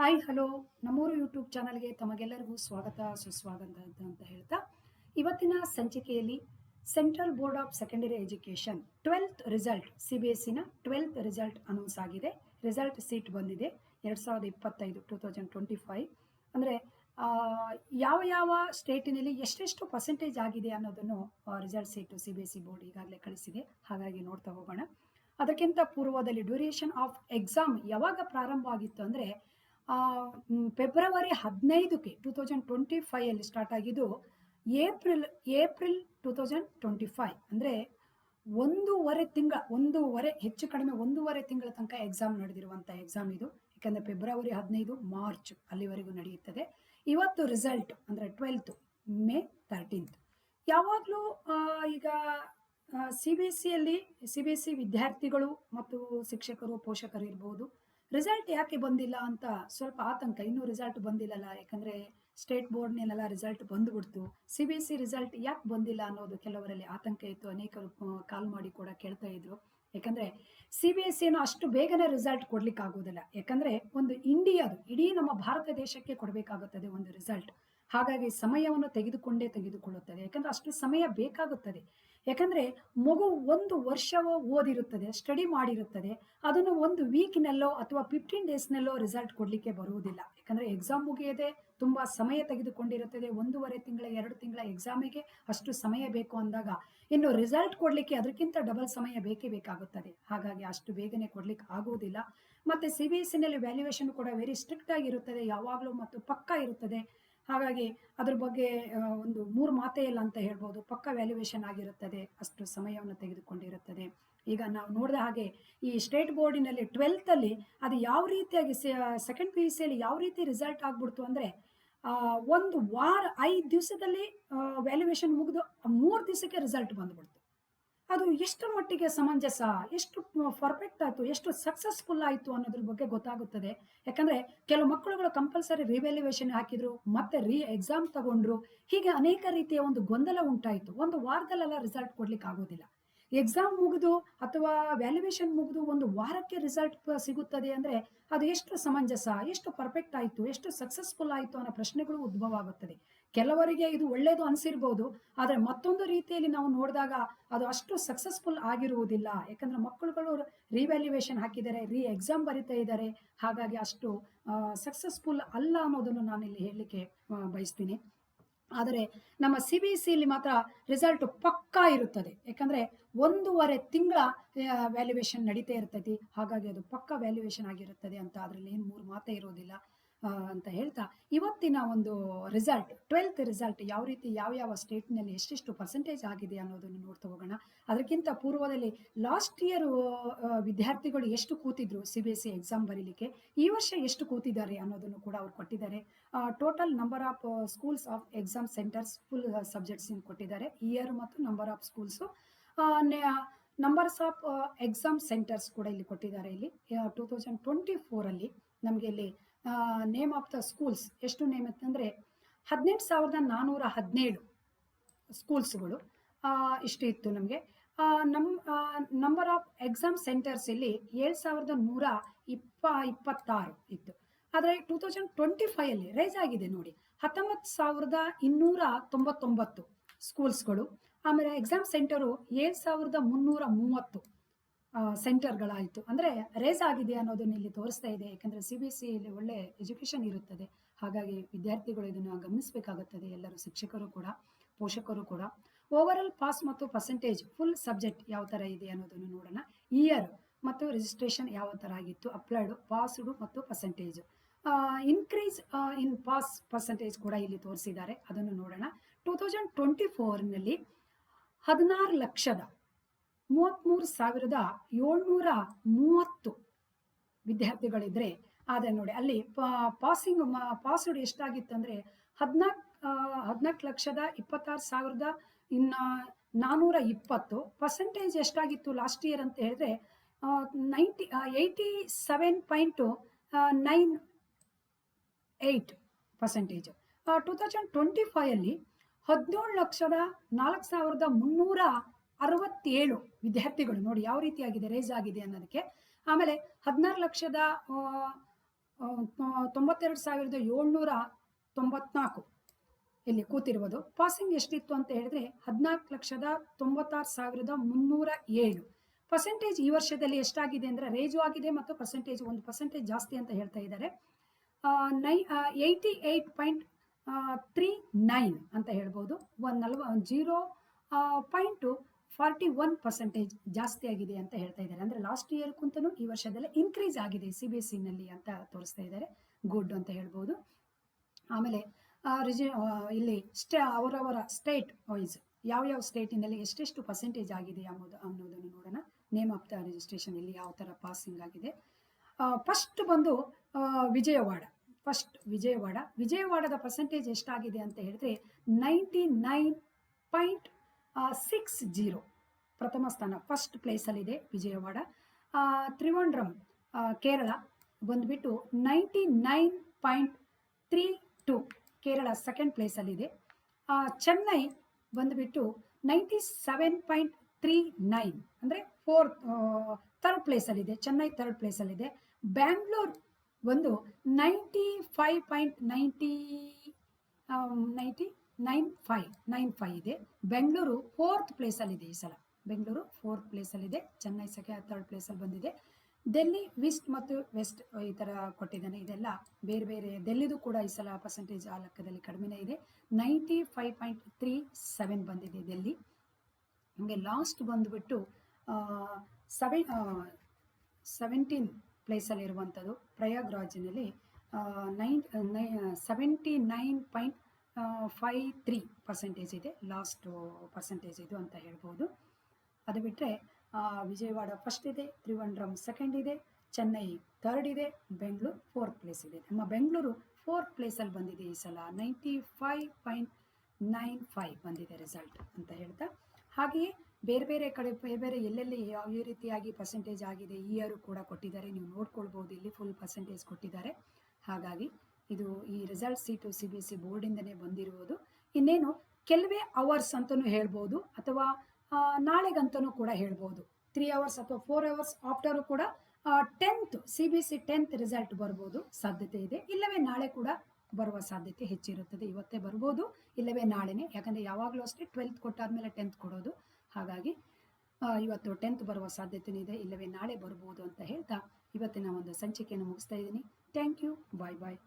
Hi hello ನಮ್ಮೂರು YouTube ಚಾನಲ್ಗೆ ತಮಗೆಲ್ಲರಿಗೂ ಸ್ವಾಗತ ಸುಸ್ವಾಗತ ಅಂತ ಹೇಳ್ತಾ ಇವತ್ತಿನ ಸಂಚಿಕೆಯಲ್ಲಿ central board of secondary education 12th result CBSE ನ 12th ರಿಸಲ್ಟ್ ಅನೌನ್ಸ್ ಆಗಿದೆ. ರಿಸಲ್ಟ್ ಸೀಟ್ ಬಂದಿದೆ 2025 2025 ಅಂದರೆ ಯಾವ ಯಾವ ಸ್ಟೇಟಿನಲ್ಲಿ ಎಷ್ಟೆಷ್ಟು ಪರ್ಸೆಂಟೇಜ್ ಆಗಿದೆ ಅನ್ನೋದನ್ನು ರಿಸಲ್ಟ್ ಸೀಟು CBSE ಬೋರ್ಡ್ ಈಗಾಗಲೇ ಕಳಿಸಿದೆ. ಹಾಗಾಗಿ ನೋಡ್ತಾ ಹೋಗೋಣ. ಅದಕ್ಕಿಂತ ಪೂರ್ವದಲ್ಲಿ ಡ್ಯೂರೇಷನ್ ಆಫ್ ಎಕ್ಸಾಮ್ ಯಾವಾಗ ಪ್ರಾರಂಭ ಆಗಿತ್ತು ಅಂದರೆ ಫೆಬ್ರವರಿ 15ಕ್ಕೆ 2025 ಸ್ಟಾರ್ಟ್ ಆಗಿದ್ದು ಏಪ್ರಿಲ್ 2025 ಅಂದರೆ ಒಂದೂವರೆ ಹೆಚ್ಚು ಕಡಿಮೆ ಒಂದೂವರೆ ತಿಂಗಳ ತನಕ ಎಕ್ಸಾಮ್ ನಡೆದಿರುವಂಥ ಎಕ್ಸಾಮ್ ಇದು. ಯಾಕಂದರೆ ಫೆಬ್ರವರಿ 15 ಮಾರ್ಚ್ ಅಲ್ಲಿವರೆಗೂ ನಡೆಯುತ್ತದೆ. ಇವತ್ತು ರಿಸಲ್ಟ್ ಅಂದರೆ 12th ಮೇ 13th. ಯಾವಾಗಲೂ ಈಗ CBSE ವಿದ್ಯಾರ್ಥಿಗಳು ಮತ್ತು ಶಿಕ್ಷಕರು ಪೋಷಕರು ಇರ್ಬೋದು, ರಿಸಲ್ಟ್ ಯಾಕೆ ಬಂದಿಲ್ಲ ಅಂತ ಸ್ವಲ್ಪ ಆತಂಕ. ಇನ್ನೂ ರಿಸಲ್ಟ್ ಬಂದಿಲ್ಲಲ್ಲ, ಯಾಕಂದರೆ ಸ್ಟೇಟ್ ಬೋರ್ಡ್ನೇನೆಲ್ಲ ರಿಸಲ್ಟ್ ಬಂದುಬಿಡ್ತು, CBSE ರಿಸಲ್ಟ್ ಯಾಕೆ ಬಂದಿಲ್ಲ ಅನ್ನೋದು ಕೆಲವರಲ್ಲಿ ಆತಂಕ ಇತ್ತು. ಅನೇಕರು ಕಾಲ್ ಮಾಡಿ ಕೂಡ ಕೇಳ್ತಾ ಇದ್ರು. ಯಾಕಂದರೆ CBSE ಅಷ್ಟು ಬೇಗನೆ ರಿಸಲ್ಟ್ ಕೊಡ್ಲಿಕ್ಕೆ ಆಗೋದಿಲ್ಲ. ಯಾಕಂದರೆ ಒಂದು ಇಡೀ ನಮ್ಮ ಭಾರತ ದೇಶಕ್ಕೆ ಕೊಡಬೇಕಾಗುತ್ತದೆ ಒಂದು ರಿಸಲ್ಟ್. ಹಾಗಾಗಿ ಸಮಯವನ್ನು ತೆಗೆದುಕೊಳ್ಳುತ್ತದೆ. ಯಾಕಂದರೆ ಅಷ್ಟು ಸಮಯ ಬೇಕಾಗುತ್ತದೆ. ಯಾಕಂದರೆ ಮಗು 1 ವರ್ಷವೋ ಓದಿರುತ್ತದೆ, ಸ್ಟಡಿ ಮಾಡಿರುತ್ತದೆ, ಅದನ್ನು ಒಂದು ವೀಕ್ನಲ್ಲೋ ಅಥವಾ 15 ಡೇಸ್ನಲ್ಲೋ ರಿಸಲ್ಟ್ ಕೊಡಲಿಕ್ಕೆ ಬರುವುದಿಲ್ಲ. ಯಾಕಂದರೆ ಎಕ್ಸಾಮ್ ಮುಗಿಯದೆ ತುಂಬ ಸಮಯ ತೆಗೆದುಕೊಂಡಿರುತ್ತದೆ. 1.5 ತಿಂಗಳ 2 ತಿಂಗಳ ಎಕ್ಸಾಮಿಗೆ ಅಷ್ಟು ಸಮಯ ಬೇಕು ಅಂದಾಗ ಇನ್ನು ರಿಸಲ್ಟ್ ಕೊಡಲಿಕ್ಕೆ ಅದಕ್ಕಿಂತ ಡಬಲ್ ಸಮಯ ಬೇಕಾಗುತ್ತದೆ. ಹಾಗಾಗಿ ಅಷ್ಟು ಬೇಗನೆ ಕೊಡ್ಲಿಕ್ಕೆ ಆಗುವುದಿಲ್ಲ. ಮತ್ತು CBSEನಲ್ಲಿ ವ್ಯಾಲ್ಯೂಯೇಷನ್ ಕೂಡ ವೆರಿ ಸ್ಟ್ರಿಕ್ಟ್ ಆಗಿರುತ್ತದೆ ಯಾವಾಗಲೂ ಮತ್ತು ಪಕ್ಕಾ ಇರುತ್ತದೆ. ಹಾಗಾಗಿ ಅದ್ರ ಬಗ್ಗೆ ಒಂದು 3 ಮಾತೇ ಇಲ್ಲ ಅಂತ ಹೇಳ್ಬೋದು. ಪಕ್ಕ ವ್ಯಾಲ್ಯೂಯೇಷನ್ ಆಗಿರುತ್ತದೆ, ಅಷ್ಟು ಸಮಯವನ್ನು ತೆಗೆದುಕೊಂಡಿರುತ್ತದೆ. ಈಗ ನಾವು ನೋಡಿದ ಹಾಗೆ ಈ ಸ್ಟೇಟ್ ಬೋರ್ಡಿನಲ್ಲಿ 12th ಅಲ್ಲಿ ಅದು ಯಾವ ರೀತಿಯಾಗಿ ಸೆಕೆಂಡ್ PUCಯಲ್ಲಿ ಯಾವ ರೀತಿ ರಿಸಲ್ಟ್ ಆಗ್ಬಿಡ್ತು ಅಂದರೆ ಒಂದು ವಾರ 5 ದಿವಸದಲ್ಲಿ ವ್ಯಾಲ್ಯೂಯೇಷನ್ ಮುಗಿದು 3 ದಿವಸಕ್ಕೆ ರಿಸಲ್ಟ್ ಬಂದ್ಬಿಡ್ತು. ಅದು ಎಷ್ಟು ಮಟ್ಟಿಗೆ ಸಮಂಜಸ, ಎಷ್ಟು ಪರ್ಫೆಕ್ಟ್ ಆಯಿತು, ಎಷ್ಟು ಸಕ್ಸಸ್ಫುಲ್ ಆಯಿತು ಅನ್ನೋದ್ರ ಬಗ್ಗೆ ಗೊತ್ತಾಗುತ್ತದೆ. ಯಾಕಂದರೆ ಕೆಲವು ಮಕ್ಕಳುಗಳು ಕಂಪಲ್ಸರಿ ರಿವ್ಯಾಲ್ಯೂಯೇಷನ್ ಹಾಕಿದ್ರು, ಮತ್ತೆ ಎಕ್ಸಾಮ್ ತಗೊಂಡ್ರು. ಹೀಗೆ ಅನೇಕ ರೀತಿಯ ಒಂದು ಗೊಂದಲ ಉಂಟಾಯಿತು. ಒಂದು ವಾರದಲ್ಲೆಲ್ಲ ರಿಸಲ್ಟ್ ಕೊಡ್ಲಿಕ್ಕೆ ಆಗೋದಿಲ್ಲ. ಎಕ್ಸಾಮ್ ಮುಗಿದು ಅಥವಾ ವ್ಯಾಲ್ಯೂಯೇಷನ್ ಮುಗಿದು ಒಂದು ವಾರಕ್ಕೆ ರಿಸಲ್ಟ್ ಸಿಗುತ್ತದೆ ಅಂದರೆ ಅದು ಎಷ್ಟು ಸಮಂಜಸ, ಎಷ್ಟು ಪರ್ಫೆಕ್ಟ್ ಆಯಿತು, ಎಷ್ಟು ಸಕ್ಸಸ್ಫುಲ್ ಆಯಿತು ಅನ್ನೋ ಪ್ರಶ್ನೆಗಳು ಉದ್ಭವ ಆಗುತ್ತದೆ. ಕೆಲವರಿಗೆ ಇದು ಒಳ್ಳೆಯದು ಅನಿಸಿರ್ಬೋದು, ಆದರೆ ಮತ್ತೊಂದು ರೀತಿಯಲ್ಲಿ ನಾವು ನೋಡಿದಾಗ ಅದು ಅಷ್ಟು ಸಕ್ಸಸ್ಫುಲ್ ಆಗಿರುವುದಿಲ್ಲ. ಯಾಕಂದರೆ ಮಕ್ಕಳುಗಳು ರಿವ್ಯಾಲ್ಯೂಯೇಷನ್ ಹಾಕಿದ್ದಾರೆ, ಎಕ್ಸಾಮ್ ಬರಿತಾ ಇದ್ದಾರೆ. ಹಾಗಾಗಿ ಅಷ್ಟು ಸಕ್ಸಸ್ಫುಲ್ ಅಲ್ಲ ಅನ್ನೋದನ್ನು ನಾನಿಲ್ಲಿ ಹೇಳಲಿಕ್ಕೆ ಬಯಸ್ತೀನಿ. ಆದರೆ ನಮ್ಮ CBSEಯಲ್ಲಿ ಮಾತ್ರ ರಿಸಲ್ಟ್ ಪಕ್ಕಾ ಇರುತ್ತದೆ. ಯಾಕಂದರೆ 1.5 ತಿಂಗಳ ವ್ಯಾಲ್ಯೂಯೇಷನ್ ನಡೀತಾ ಇರ್ತೈತಿ. ಹಾಗಾಗಿ ಅದು ಪಕ್ಕಾ ವ್ಯಾಲ್ಯೂಯೇಷನ್ ಆಗಿರುತ್ತದೆ ಅಂತ ಅದರಲ್ಲಿ ಏನು 3 ಮಾತೇ ಇರೋದಿಲ್ಲ ಅಂತ ಹೇಳ್ತಾ ಇವತ್ತಿನ ಒಂದು ರಿಸಲ್ಟ್ 12th ರಿಸಲ್ಟ್ ಯಾವ ರೀತಿ ಯಾವ ಸ್ಟೇಟ್ನಲ್ಲಿ ಎಷ್ಟೆಷ್ಟು ಪರ್ಸೆಂಟೇಜ್ ಆಗಿದೆ ಅನ್ನೋದನ್ನು ನೋಡ್ತಾ ಹೋಗೋಣ. ಅದಕ್ಕಿಂತ ಪೂರ್ವದಲ್ಲಿ ಲಾಸ್ಟ್ ಇಯರ್ ವಿದ್ಯಾರ್ಥಿಗಳು ಎಷ್ಟು ಕೂತಿದ್ರು CBSE ಎಕ್ಸಾಮ್ ಬರೀಲಿಕ್ಕೆ, ಈ ವರ್ಷ ಎಷ್ಟು ಕೂತಿದ್ದಾರೆ ಅನ್ನೋದನ್ನು ಕೂಡ ಅವ್ರು ಕೊಟ್ಟಿದ್ದಾರೆ. Total number of schools of exam centres full subjects ಕೊಟ್ಟಿದ್ದಾರೆ, ಇಯರ್ ಮತ್ತು number of schools, numbers of exam centres ಕೂಡ ಇಲ್ಲಿ ಕೊಟ್ಟಿದ್ದಾರೆ. ಇಲ್ಲಿ 2024ಅಲ್ಲಿ ನಮಗೆ ಇಲ್ಲಿ ನೇಮ್ ಆಫ್ ದ ಸ್ಕೂಲ್ಸ್ ಎಷ್ಟು ನೇಮ್ ಅಂತಂದರೆ 18,417 ಸ್ಕೂಲ್ಸ್ಗಳು ಇಷ್ಟು ಇತ್ತು ನಮಗೆ. ನಂಬರ್ ಆಫ್ ಎಕ್ಸಾಮ್ ಸೆಂಟರ್ಸ್ ಇಲ್ಲಿ 7,126 ಇತ್ತು. ಆದರೆ 2025ಅಲ್ಲಿ ರೈಸ್ ಆಗಿದೆ ನೋಡಿ, 19,299 ಸ್ಕೂಲ್ಸ್ಗಳು. ಆಮೇಲೆ ಎಕ್ಸಾಮ್ ಸೆಂಟರು 7,330 ಸೆಂಟರ್ಗಳಾಯಿತು. ಅಂದರೆ ರೇಸ್ ಆಗಿದೆ ಅನ್ನೋದನ್ನು ಇಲ್ಲಿ ತೋರಿಸ್ತಾ ಇದೆ. ಯಾಕಂದರೆ CBSEಯಲ್ಲಿ ಒಳ್ಳೆ ಎಜುಕೇಷನ್ ಇರುತ್ತದೆ. ಹಾಗಾಗಿ ವಿದ್ಯಾರ್ಥಿಗಳು ಇದನ್ನು ಗಮನಿಸಬೇಕಾಗುತ್ತದೆ. ಎಲ್ಲರೂ ಶಿಕ್ಷಕರು ಕೂಡ ಪೋಷಕರು ಕೂಡ. ಓವರಾಲ್ ಪಾಸ್ ಮತ್ತು ಪರ್ಸೆಂಟೇಜ್ ಫುಲ್ ಸಬ್ಜೆಕ್ಟ್ ಯಾವ ಥರ ಇದೆ ಅನ್ನೋದನ್ನು ನೋಡೋಣ. ಇಯರ್ ಮತ್ತು ರಿಜಿಸ್ಟ್ರೇಷನ್ ಯಾವ ಥರ ಆಗಿತ್ತು, ಅಪ್ಲೈಡು, ಪಾಸ್ಡು ಮತ್ತು percentage, increase in pass percentage ಕೂಡ ಇಲ್ಲಿ ತೋರಿಸಿದ್ದಾರೆ. ಅದನ್ನು ನೋಡೋಣ. 2024ನಲ್ಲಿ 16,33,730 ವಿದ್ಯಾರ್ಥಿಗಳಿದ್ರೆ, ಆದರೆ ನೋಡಿ ಅಲ್ಲಿ ಪಾಸ್ಡ್ ಎಷ್ಟಾಗಿತ್ತು ಅಂದರೆ 14,26,26,420. ಪರ್ಸೆಂಟೇಜ್ ಎಷ್ಟಾಗಿತ್ತು ಲಾಸ್ಟ್ ಇಯರ್ ಅಂತ ಹೇಳಿದ್ರೆ 87.98%. 2025ಅಲ್ಲಿ 17,04,367 ವಿದ್ಯಾರ್ಥಿಗಳು ನೋಡಿ ಯಾವ ರೀತಿಯಾಗಿದೆ, ರೇಸ್ ಆಗಿದೆ ಅನ್ನೋದಕ್ಕೆ. ಆಮೇಲೆ 16,00,00 92,794 ಇಲ್ಲಿ ಕೂತಿರುವುದು. ಪಾಸಿಂಗ್ ಎಷ್ಟಿತ್ತು ಅಂತ ಹೇಳಿದ್ರೆ 14,96,307. ಪರ್ಸೆಂಟೇಜ್ ಈ ವರ್ಷದಲ್ಲಿ ಎಷ್ಟಾಗಿದೆ ಅಂದರೆ ರೇಜು ಆಗಿದೆ ಮತ್ತು ಪರ್ಸೆಂಟೇಜ್ 1% ಜಾಸ್ತಿ ಅಂತ ಹೇಳ್ತಾ ಇದ್ದಾರೆ. 88.39 ಅಂತ ಹೇಳ್ಬೋದು. 0.41% ಜಾಸ್ತಿ ಆಗಿದೆ ಅಂತ ಹೇಳ್ತಾ ಇದ್ದಾರೆ. ಅಂದರೆ ಲಾಸ್ಟ್ ಇಯರ್ಗಿಂತನೂ ಈ ವರ್ಷದಲ್ಲಿ ಇನ್ಕ್ರೀಸ್ ಆಗಿದೆ CBSE ನಲ್ಲಿ ಅಂತ ತೋರಿಸ್ತಾ ಇದ್ದಾರೆ. ಗುಡ್ ಅಂತ ಹೇಳ್ಬೋದು. ಆಮೇಲೆ ಇಲ್ಲಿ ಅವರವರ ಸ್ಟೇಟ್ ವೈಸ್ ಯಾವ ಸ್ಟೇಟಿನಲ್ಲಿ ಎಷ್ಟೆಷ್ಟು ಪರ್ಸೆಂಟೇಜ್ ಆಗಿದೆ ಅನ್ನೋದನ್ನು ನೋಡೋಣ. ನೇಮ್ ಆಫ್ ದ ರಿಜಿಸ್ಟ್ರೇಷನ್ ಇಲ್ಲಿ ಯಾವ ಥರ ಪಾಸಿಂಗ್ ಆಗಿದೆ. ಫಸ್ಟ್ ಬಂದು ವಿಜಯವಾಡದ ಪರ್ಸೆಂಟೇಜ್ ಎಷ್ಟಾಗಿದೆ ಅಂತ ಹೇಳಿದ್ರೆ 99.60 ಪ್ರಥಮ ಸ್ಥಾನ, ಫಸ್ಟ್ ಪ್ಲೇಸಲ್ಲಿದೆ ವಿಜಯವಾಡ. ತ್ರಿವಂಡ್ರಂ ಕೇರಳ ಬಂದುಬಿಟ್ಟು 99.32 ಕೇರಳ ಸೆಕೆಂಡ್ ಪ್ಲೇಸಲ್ಲಿದೆ. ಚೆನ್ನೈ ಬಂದುಬಿಟ್ಟು 97.39 ಅಂದರೆ ಥರ್ಡ್ ಪ್ಲೇಸಲ್ಲಿದೆ. ಚೆನ್ನೈ ಥರ್ಡ್ ಪ್ಲೇಸಲ್ಲಿದೆ. ಬ್ಯಾಂಗ್ಳೂರ್ ಒಂದು 95 ಇದೆ. ಬೆಂಗಳೂರು ಫೋರ್ತ್ ಪ್ಲೇಸಲ್ಲಿದೆ. ಈ ಸಲ ಬೆಂಗಳೂರು ಫೋರ್ತ್ ಪ್ಲೇಸಲ್ಲಿದೆ. ಚೆನ್ನೈ ಥರ್ಡ್ ಪ್ಲೇಸಲ್ಲಿ ಬಂದಿದೆ. ಡೆಲ್ಲಿ ಈಸ್ಟ್ ಮತ್ತು ವೆಸ್ಟ್ ಈ ಥರ ಕೊಟ್ಟಿದ್ದಾನೆ. ಇದೆಲ್ಲ ಬೇರೆ ಬೇರೆ. ಡೆಲ್ಲಿದು ಕೂಡ ಈ ಸಲ ಪರ್ಸೆಂಟೇಜ್ ಆ ಲೆಕ್ಕದಲ್ಲಿ ಕಡಿಮೆನೇ ಇದೆ. 95.37 ಬಂದಿದೆ ಡೆಲ್ಲಿ. ಹಾಗೆ ಲಾಸ್ಟ್ ಬಂದುಬಿಟ್ಟು 17 ಪ್ಲೇಸಲ್ಲಿರುವಂಥದ್ದು ಪ್ರಯಾಗ್ರಾಜ್ನಲ್ಲಿ 79.53% ಇದೆ. ಲಾಸ್ಟ್ ಪರ್ಸೆಂಟೇಜ್ ಇದು ಅಂತ ಹೇಳ್ಬೋದು. ಅದು ಬಿಟ್ಟರೆ ವಿಜಯವಾಡ ಫಸ್ಟ್ ಇದೆ, ತ್ರಿವಂಡ್ರಂ ಸೆಕೆಂಡ್ ಇದೆ, ಚೆನ್ನೈ ಥರ್ಡ್ ಇದೆ, ಬೆಂಗಳೂರು ಫೋರ್ತ್ ಪ್ಲೇಸ್ ಇದೆ. ನಮ್ಮ ಬೆಂಗಳೂರು ಫೋರ್ತ್ ಪ್ಲೇಸಲ್ಲಿ ಬಂದಿದೆ ಈ ಸಲ. 95.95 ಬಂದಿದೆ ರಿಸಲ್ಟ್ ಅಂತ ಹೇಳ್ತಾ. ಹಾಗೆಯೇ ಬೇರೆ ಬೇರೆ ಕಡೆ ಬೇರೆ ಎಲ್ಲೆಲ್ಲಿ ಯಾವ ರೀತಿಯಾಗಿ ಪರ್ಸೆಂಟೇಜ್ ಆಗಿದೆ ಈ ಇಯರು ಕೂಡ ಕೊಟ್ಟಿದ್ದಾರೆ. ನೀವು ನೋಡ್ಕೊಳ್ಬೋದು, ಇಲ್ಲಿ ಫುಲ್ ಪರ್ಸೆಂಟೇಜ್ ಕೊಟ್ಟಿದ್ದಾರೆ. ಹಾಗಾಗಿ ಇದು ಈ ರಿಸಲ್ಟ್ ಸೀಟು CBSE ಬೋರ್ಡಿಂದನೇ ಬಂದಿರುವುದು. ಇನ್ನೇನು ಕೆಲವೇ ಅವರ್ಸ್ ಅಂತಲೂ ಹೇಳ್ಬೋದು, ಅಥವಾ ನಾಳೆಗಂತನೂ ಕೂಡ ಹೇಳ್ಬೋದು. 3 hours ಅಥವಾ 4 hours ಆಫ್ಟರು ಕೂಡ 10th CBSE 10th ರಿಸಲ್ಟ್ ಬರ್ಬೋದು, ಸಾಧ್ಯತೆ ಇದೆ. ಇಲ್ಲವೇ ನಾಳೆ ಕೂಡ ಬರುವ ಸಾಧ್ಯತೆ ಹೆಚ್ಚಿರುತ್ತದೆ. ಇವತ್ತೇ ಬರ್ಬೋದು, ಇಲ್ಲವೇ ನಾಳೆನೇ. ಯಾಕಂದರೆ ಯಾವಾಗಲೂ ಅಷ್ಟೇ 12th ಕೊಟ್ಟಾದ್ಮೇಲೆ 10th ಕೊಡೋದು. ಹಾಗಾಗಿ ಇವತ್ತು 10th ಬರುವ ಸಾಧ್ಯತೆ ಇದೆ, ಇಲ್ಲವೇ ನಾಳೆ ಬರ್ಬೋದು ಅಂತ ಹೇಳ್ತಾ ಇವತ್ತಿನ ಒಂದು ಸಂಚಿಕೆಯನ್ನು ಮುಗಿಸ್ತಾ ಇದ್ದೀನಿ. Thank you. Bye bye.